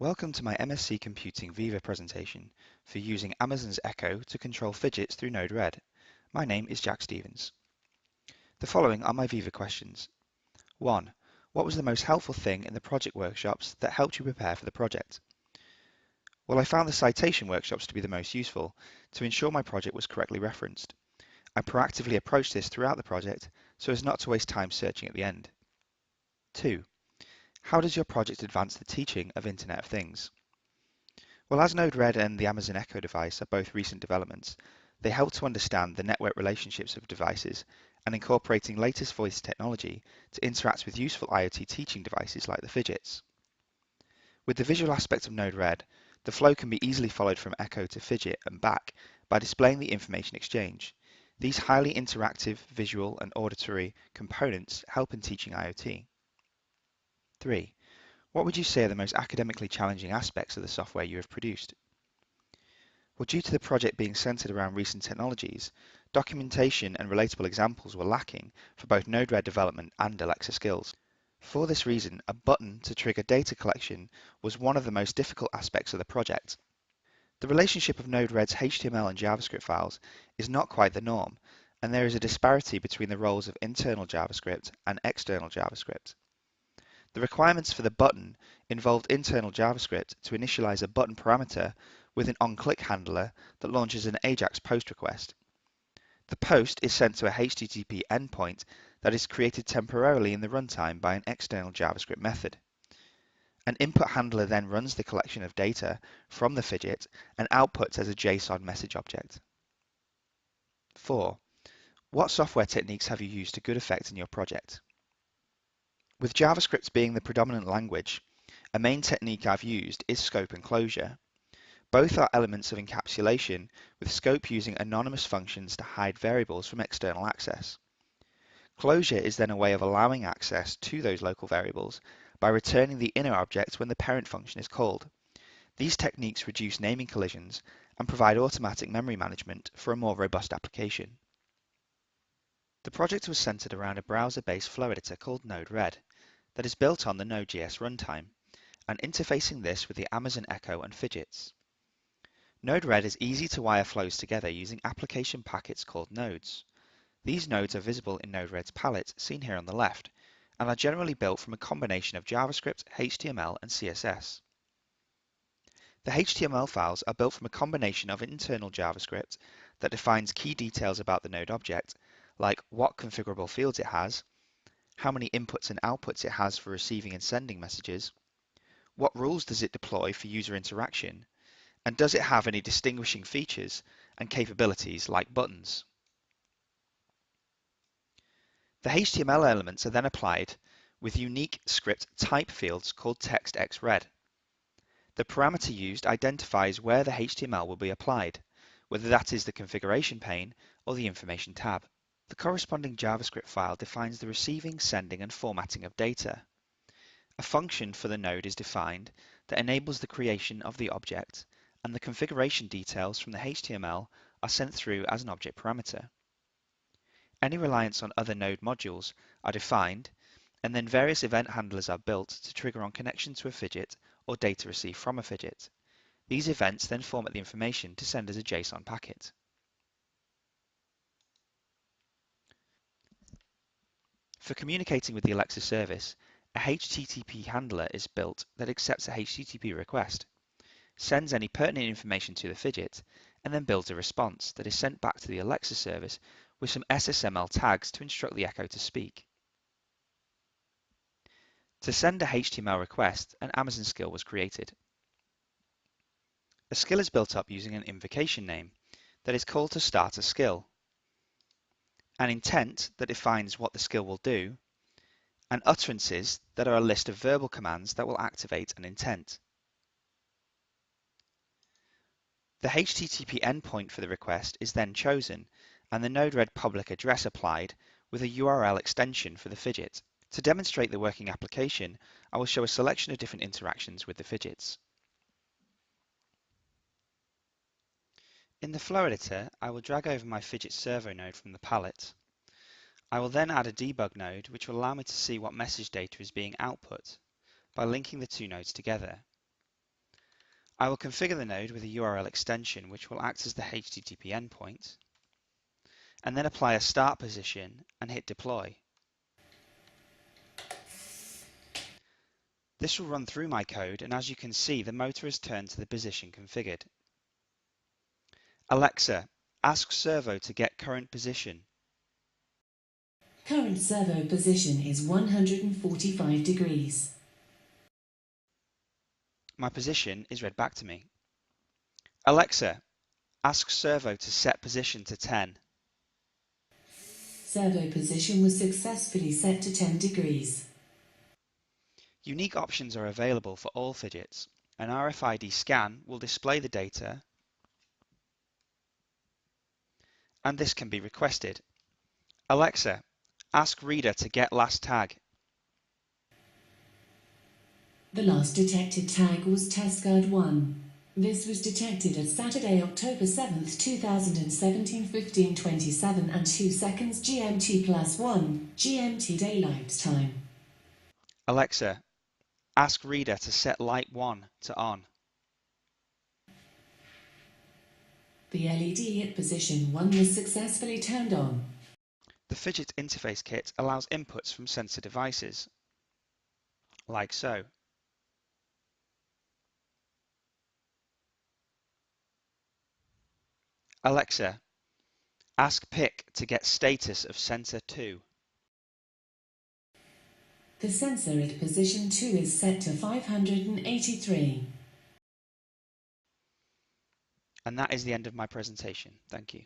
Welcome to my MSc Computing Viva presentation for using Amazon's Echo to control fidgets through Node-RED. My name is Jack Stevens. The following are my Viva questions. 1. What was the most helpful thing in the project workshops that helped you prepare for the project? Well, I found the citation workshops to be the most useful to ensure my project was correctly referenced. I proactively approached this throughout the project so as not to waste time searching at the end. 2. How does your project advance the teaching of Internet of Things? Well, as Node-RED and the Amazon Echo device are both recent developments, they help to understand the network relationships of devices and incorporating latest voice technology to interact with useful IoT teaching devices like the Phidgets. With the visual aspect of Node-RED, the flow can be easily followed from Echo to Phidget and back by displaying the information exchange. These highly interactive visual and auditory components help in teaching IoT. 3. What would you say are the most academically challenging aspects of the software you have produced? Well, due to the project being centered around recent technologies, documentation and relatable examples were lacking for both Node-RED development and Alexa skills. For this reason, a button to trigger data collection was one of the most difficult aspects of the project. The relationship of Node-RED's HTML and JavaScript files is not quite the norm, and there is a disparity between the roles of internal JavaScript and external JavaScript. The requirements for the button involved internal JavaScript to initialize a button parameter with an onClick handler that launches an AJAX post request. The post is sent to a HTTP endpoint that is created temporarily in the runtime by an external JavaScript method. An input handler then runs the collection of data from the Phidget and outputs as a JSON message object. 4. What software techniques have you used to good effect in your project? With JavaScript being the predominant language, a main technique I've used is scope and closure. Both are elements of encapsulation, with scope using anonymous functions to hide variables from external access. Closure is then a way of allowing access to those local variables by returning the inner object when the parent function is called. These techniques reduce naming collisions and provide automatic memory management for a more robust application. The project was centered around a browser-based flow editor called Node-RED that is built on the Node.js runtime, and interfacing this with the Amazon Echo and Phidgets. Node-RED is easy to wire flows together using application packets called nodes. These nodes are visible in Node-RED's palette, seen here on the left, and are generally built from a combination of JavaScript, HTML, and CSS. The HTML files are built from a combination of internal JavaScript that defines key details about the node object, like what configurable fields it has, how many inputs and outputs it has for receiving and sending messages, what rules does it deploy for user interaction, and does it have any distinguishing features and capabilities like buttons. The HTML elements are then applied with unique script type fields called text_xred. The parameter used identifies where the HTML will be applied, whether that is the configuration pane or the information tab. The corresponding JavaScript file defines the receiving, sending, and formatting of data. A function for the node is defined that enables the creation of the object, and the configuration details from the HTML are sent through as an object parameter. Any reliance on other node modules are defined, and then various event handlers are built to trigger on connection to a Phidget or data received from a Phidget. These events then format the information to send as a JSON packet. For communicating with the Alexa service, a HTTP handler is built that accepts a HTTP request, sends any pertinent information to the Phidget, and then builds a response that is sent back to the Alexa service with some SSML tags to instruct the Echo to speak. To send a HTML request, an Amazon skill was created. A skill is built up using an invocation name that is called to start a skill, an intent that defines what the skill will do, and utterances that are a list of verbal commands that will activate an intent. The HTTP endpoint for the request is then chosen, and the Node-RED public address applied with a URL extension for the Phidget. To demonstrate the working application, I will show a selection of different interactions with the Phidgets. In the flow editor, I will drag over my Phidget servo node from the palette. I will then add a debug node which will allow me to see what message data is being output by linking the two nodes together. I will configure the node with a URL extension which will act as the HTTP endpoint, and then apply a start position and hit deploy. This will run through my code, and as you can see, the motor is turned to the position configured. Alexa, ask servo to get current position. Current servo position is 145 degrees. My position is read back to me. Alexa, ask servo to set position to 10. Servo position was successfully set to 10 degrees. Unique options are available for all Phidgets. An RFID scan will display the data, and this can be requested. Alexa, ask reader to get last tag. The last detected tag was testcard 1. This was detected at Saturday, October 7th, 2017, 15:27 and 2 seconds GMT +1, GMT daylight time. Alexa, ask reader to set light 1 to on. The LED at position 1 was successfully turned on. The Phidget interface kit allows inputs from sensor devices, like so. Alexa, ask PIC to get status of sensor 2. The sensor at position 2 is set to 583. And that is the end of my presentation. Thank you.